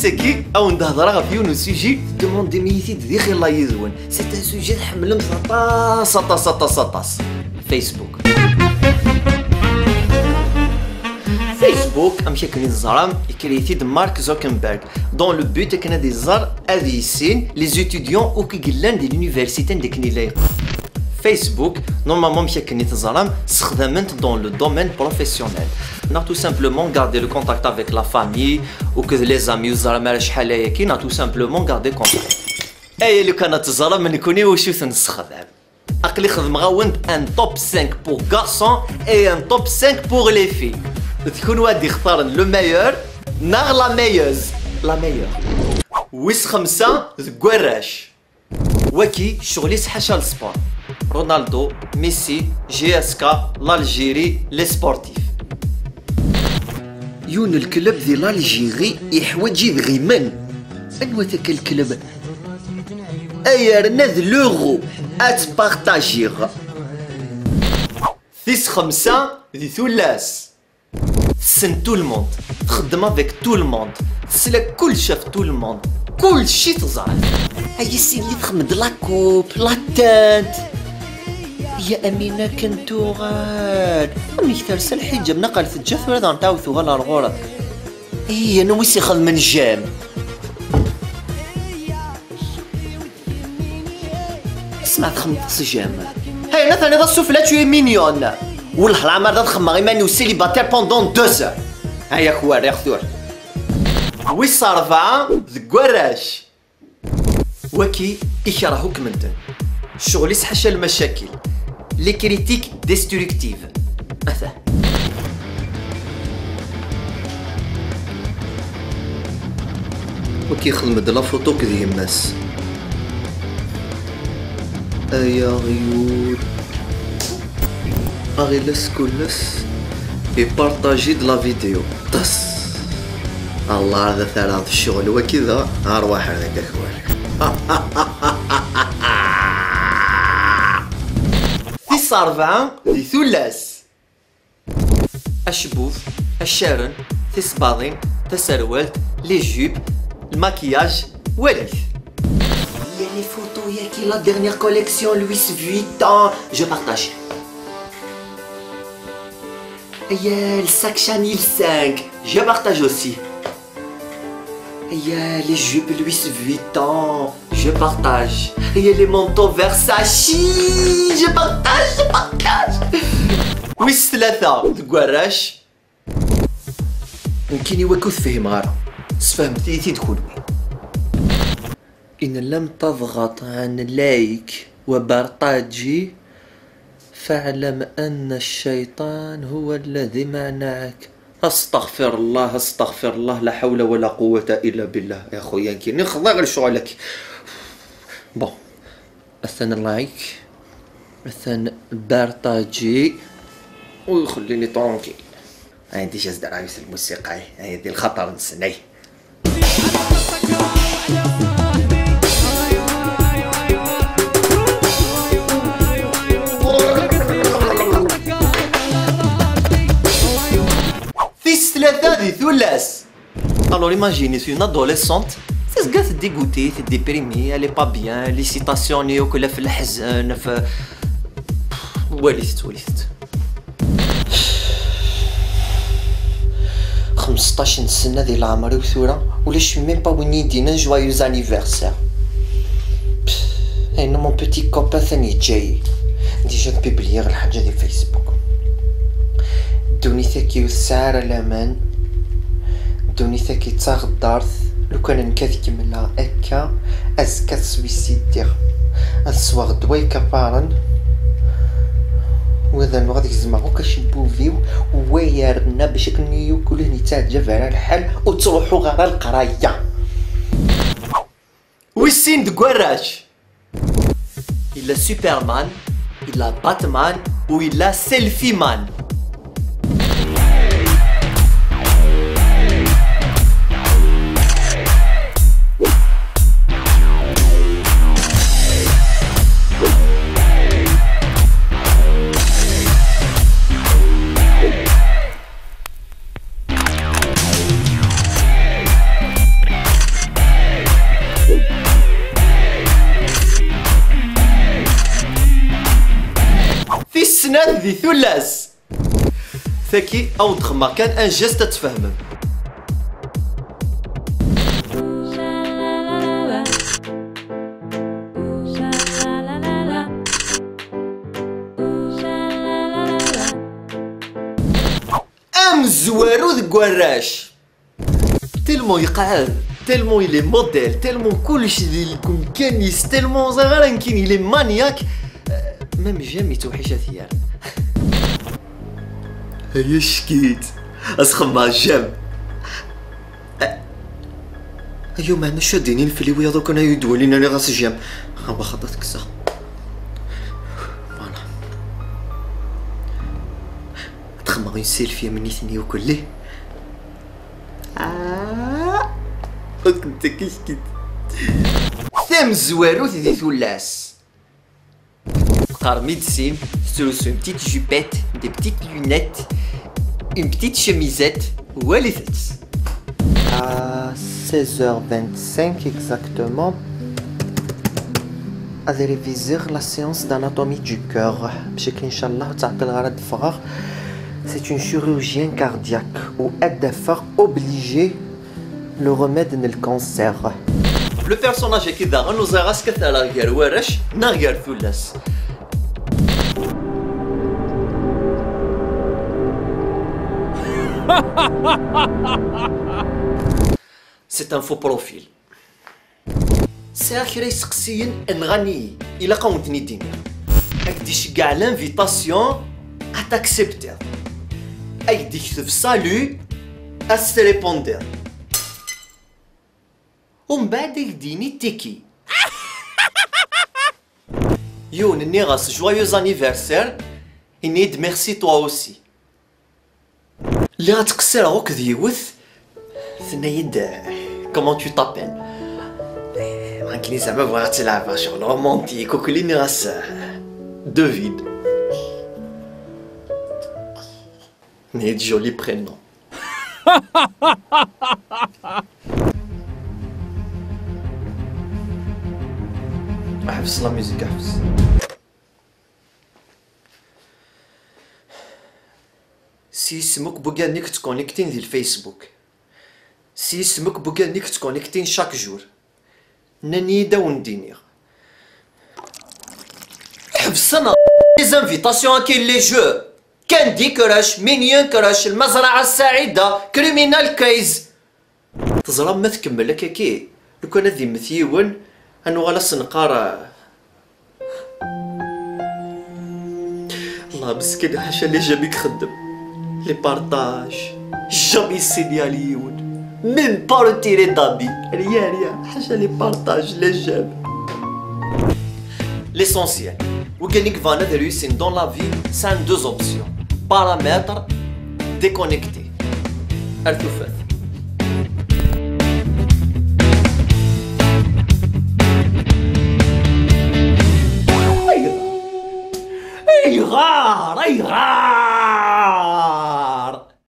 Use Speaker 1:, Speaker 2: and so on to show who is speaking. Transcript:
Speaker 1: السكي او نهضر في يونس سوجي دوموند دي ميتيد ديخي الله يزون سي ان سوجي حمل سطاس فيسبوك فيسبوك امشي كني الزرام كريتي د مارك زوكنبرغ دون لو بوت كان دي زار اديسين لي ستوديون او كيغلان دي لونيفرسيتي ديكني لايق فيسبوك نورمالمون مشي كني تزرام استخدمت دون لو دومين بروفيسيونيل On a tout simplement gardé le contact avec la famille ou que les amis on a tout simplement gardé contact. Et le canal تزرع من يكوني وشو تنستخدم. أقلي خدم غاوند un top 5 pour garçons et un top 5 pour les filles. تكون واحد يختار le meilleur نار la meilleuse la meilleure. ويس خمسة تقراش. وكي شغلي سحاشا السبور. رونالدو، ميسي، جي اس كا، l'Algérie, les sportifs. يون الكلب ذي لالجيري يحوج يبغي من انو ذاك الكلب ايرنا ذ لوغو اتبارطاجيغ ثيس خمسة ذي ثلاث تسن تو الموند تخدم افيك تو الموند تسلك كل شاف تو الموند كل شي تزعل هاي السي اللي تخمد لاكوب لاتانت يا أمينة كنتو غاد أمي ترسل الحجاب نقل في الجثة ولا نتاوثو غالا الغورة إيه أنا ويسي خذ من جام سمعت خمس جام هاي مثلا إذا السفلة تشوي مينيون والله العمر ذا تخمى غيماني وسيليباتير بوندون 2 ساعة هيا خوار يا خذور ويس أربعة ذكوراش وكي يكرهوك منتن الشغل يسحش المشاكل لي كريتيك ديستركتيف مثلا وكي خدمت لا فوتو كذي الناس ايا غيور اغيلس كلس يبارطاجي د لا فيديو طس الله هذا ثلاث الشغل وكذا ارواح هذاك اخوان ثيس أربعة ذي ثلاث الشبوف الشارن ثيس باضين تسروالت لي جيب الماكياج وليث يعني فوتو ياكي لا ديرنيير كوليكسيون لويس فيتون جو بارطاج يا الساك شانيل 5 جو بارطاج اوسي يا لي جوب لويس فيتون je partage. Il y a les manteaux Versace, je partage. ويس ثلاثة تقراش ممكن يوكل فهم غارة سفهمتي تدخلوي إن لم تضغط عن لايك وبارطاجي فاعلم أن الشيطان هو الذي منعك استغفر الله لا حول ولا قوة إلا بالله يا خويا كي نخضع غير شغلك بون مثلا لايك مثلا بارطاجي ويخليني طونكي عندي جاز دراويس الموسيقى هاي دي الخطر نسني ثيس ثلاثة ذي ثلاث alors imaginez une adolescente تسقى تديغوتي تديبريمي elle est pas bien لي سيتاسيوني وكلها في الحزن في وليت 15 سنة ذي العمر وثورة ولا شو ميم با وين يدينا جوايوز انيفرسير انا مون بوتي كوبا ثاني جاي ديجا نبيبليغ الحاجة دي فيسبوك دوني ثاكي والسعر الامان دوني ثاكي تاغ الدارث لو كان نكاث كملا اكا ازكا سويسيدير السواغ دواي كبارن وهذا الوقت يزمعو كشبوفيو ويرنا باش كنيو كله نتاجف على الحال وتروحو غير القرايه ويسين دكوراش إلا سوبرمان إلا باتمان وإلا سيلفي مان سناد ذي ثلاث ثاكي او دخما كان ان جيست تفهمم. ام زوارو ذك وراش تلمو يقعد تلمو يلي موديل تلمو كلشي اللي كان يس تلمو صغير كاين يلي مانياك ميم جامي توحيشه ثيار. هيا شكيت اسخم مع الجام. ايوا معنا شاديني الفليويه دوك انا يدولينا لي غاس الجام هما خطات كسا فوالا تخمم غير سيلفي مني ثني وكلي كنت كيشكيت ثم زوارو ذي ثلاث تقار médecine sur une petite jupette, des petites lunettes, une petite chemisette. Où elle est? À 16h25 exactement, à réviser la séance d'anatomie du cœur. C'est une chirurgienne cardiaque ou aide de faire obligé le remède le cancer. Le personnage qui est nous a rasqué à la guerre وراش نغير ثلاث. C'est un faux profil. C'est آخر يسقسين نغني إلا قاومتني دينيا. أكديش كاع l'invitation à t'accepter. أكديك تكتب salut à se répondre. ومن بعد يديني تيكي. يو نني غاس joyeux anniversaire. إنيد merci toi aussi. اللي غتقصير غوك ديوث ثنايد كومون تو طابيل غنكني زعما بغات تلعب شغل رومانتيك وكليني غاس دوفيد نيت جولي برينون. احبس لا ميوزيك احبس. سي اسمك بوغانيك تكونيكتين ذي الفيسبوك. سي اسمك بوغانيك تكونيكتين شاك جور. ناني داون دينيغ. حبس انا لي زانفيتاسيون كاين لي جو. كاندي كراش مينيون كراش المزرعة السعيدة كريمينال كيز. تزرى ما تكمل هكاكي لو كان ذي مثيون انو غالا سنقار الله مسكين حاشا اللي جابيك خدم. Les partages, jamais signaliون, même pas retirer d'amis, rien, حاجة les partages, les j'aime. L'essentiel, ou gagnez que Vanna de réussir dans la vie, c'est deux options, paramètres, déconnecté. Elle tout fait. Ay rare.